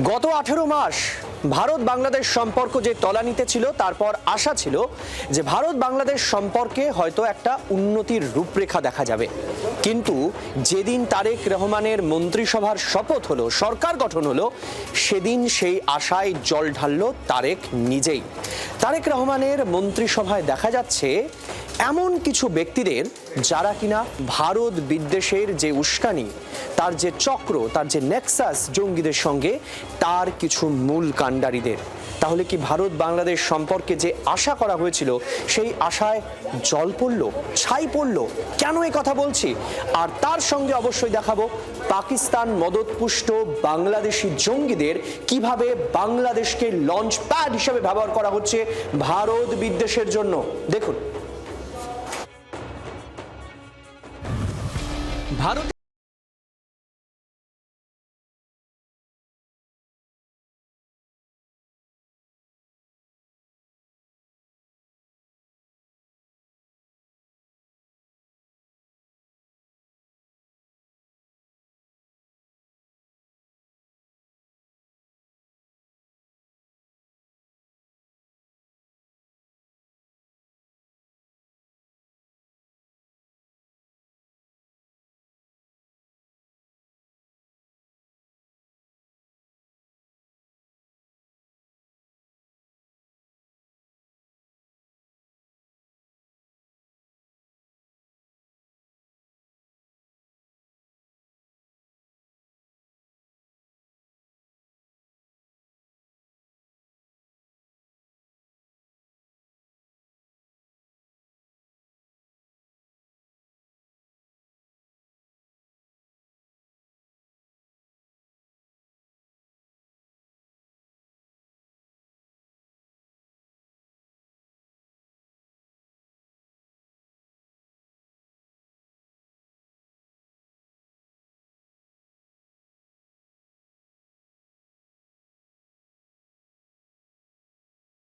গত 18 মাস ভারত বাংলাদেশ সম্পর্ক যে তলানিতে ছিল, তারপর আশা ছিল যে ভারত বাংলাদেশ সম্পর্কে হয়তো একটা উন্নতির রূপরেখা দেখা যাবে। কিন্তু যেদিন তারেক রহমানের মন্ত্রিসভার শপথ হলো, সরকার গঠন হলো, সেদিন সেই আশায় জল ঢাললো তারেক নিজেই। তারেক রহমানের মন্ত্রিসভায় দেখা যাচ্ছে এমন কিছু ব্যক্তিদের যারা কিনা ভারত বিদ্বেষের যে উস্কানি, তার যে চক্র, তার যে নেক্সাস জঙ্গিদের সঙ্গে, তার কিছু মূল কাণ্ডারীদের। তাহলে কি ভারত বাংলাদেশ সম্পর্কে যে আশা করা হয়েছিল, সেই আশায় জল পড়ল, ছাই পড়ল? কেন এই কথা বলছি? আর তার সঙ্গে অবশ্যই দেখাবো পাকিস্তান মদতপুষ্ট বাংলাদেশি জঙ্গিদের কিভাবে বাংলাদেশকে লঞ্চ প্যাড হিসেবে ব্যবহার করা হচ্ছে ভারত বিদ্বেষের জন্য। দেখুন, ভারত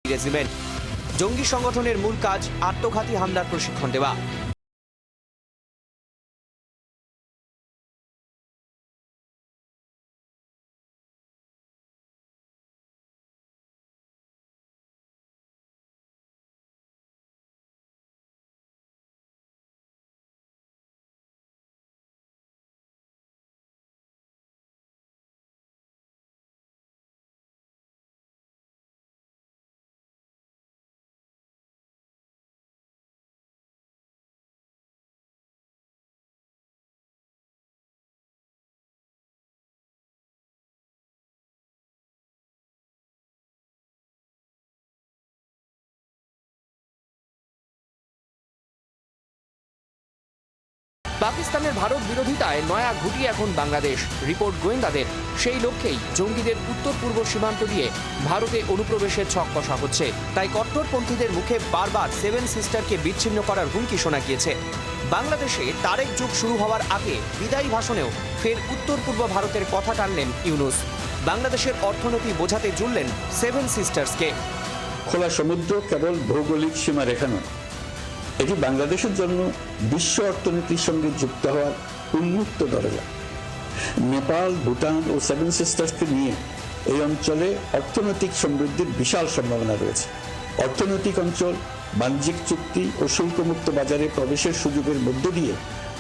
রেজিমেন্ট জঙ্গি সংগঠনের মূল কাজ আত্মঘাতী হামলার প্রশিক্ষণ দেওয়া। পাকিস্তানের ভারত বিরোধিতায় নয়া ঘুঁটি এখন বাংলাদেশ। রিপোর্ট গোয়েন্দাদের, সেই লক্ষ্যেই জঙ্গিদের উত্তর পূর্ব সীমান্ত দিয়ে ভারতে অনুপ্রবেশের ছক কষা হচ্ছে। তাই কট্টরপন্থীদের মুখে বারবার সেভেন সিস্টারকে বিচ্ছিন্ন করার হুমকি শোনা গিয়েছে। বাংলাদেশে তারেক যুগ শুরু হওয়ার আগে বিদায়ী ভাষণেও ফের উত্তর পূর্ব ভারতের কথা টানলেন ইউনূস। বাংলাদেশের অর্থনীতি বোঝাতে জুড়লেন সেভেন সিস্টার্সকে। খোলা সমুদ্র কেবল ভৌগোলিক সীমারেখা নয়, এটি বাংলাদেশের জন্য বিশ্ব অর্থনীতির সঙ্গে যুক্ত হওয়ার উন্মুক্ত দরজা। নেপাল, ভুটান ও সেভেন সিস্টার্সকে নিয়ে এই অঞ্চলে অর্থনৈতিক সমৃদ্ধির বিশাল সম্ভাবনা রয়েছে। অর্থনৈতিক অঞ্চল, বাণিজ্যিক চুক্তি ও শুল্কমুক্ত বাজারে প্রবেশের সুযোগের মধ্য দিয়ে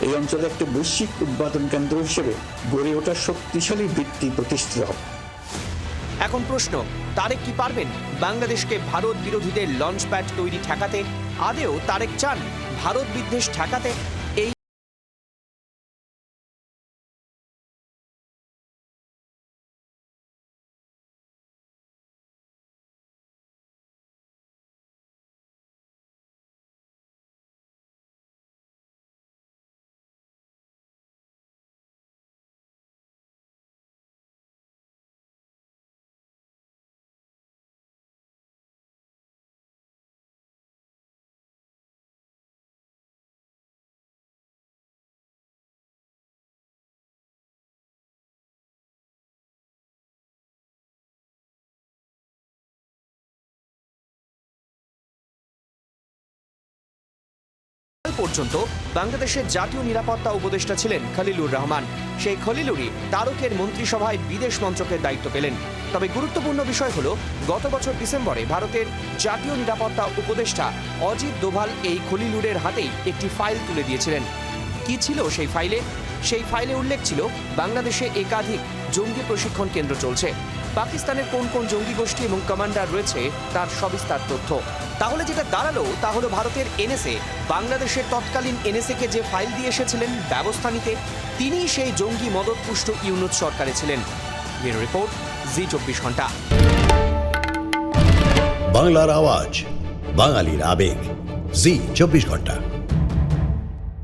এই অঞ্চলে একটি বৈশ্বিক উৎপাদন কেন্দ্র হিসেবে গড়ে ওঠা শক্তিশালী ভিত্তি প্রতিষ্ঠিত হবে। এখন প্রশ্ন, তারেক কি পারবেন বাংলাদেশকে ভারত বিরোধীদের লঞ্চ প্যাড তৈরি ঠেকাতে? আদেও তারেক চান ভারত বিদ্বেষ ঠেকাতে? এই পর্যন্ত বাংলাদেশের জাতীয় নিরাপত্তা উপদেষ্টা ছিলেন খলিলুর রহমান। সেই খলিলুরই তারকের মন্ত্রিসভায় বিদেশ মন্ত্রকের দায়িত্ব পেলেন। তবে গুরুত্বপূর্ণ বিষয় হলো, গত বছর ডিসেম্বরে ভারতের জাতীয় নিরাপত্তা উপদেষ্টা অজিত দোভাল এই খলিলুরের হাতেই একটি ফাইল তুলে দিয়েছিলেন। কি ছিল সেই ফাইলে? সেই ফাইলে উল্লেখ ছিল বাংলাদেশে একাধিক জঙ্গি প্রশিক্ষণ কেন্দ্র চলছে। পাকিস্তানের কোন কোন জঙ্গি গোষ্ঠী এবং কমান্ডার রয়েছে তার সবিস্তার তথ্য। তাহলে যেটা দাঁড়ালো তা হলো, ভারতের এনএসএ বাংলাদেশের তৎকালীন এনএসএ-কে যে ফাইল দিয়ে এসেছিলেন ব্যবস্থা নিতে, তিনিই সেই জঙ্গি মদতপুষ্ট ইউনুস সরকারে ছিলেন। ব্যুরো রিপোর্ট, জি24 ঘন্টা। বাংলার আওয়াজ, বাঙালির আবেগ, জি24 ঘন্টা।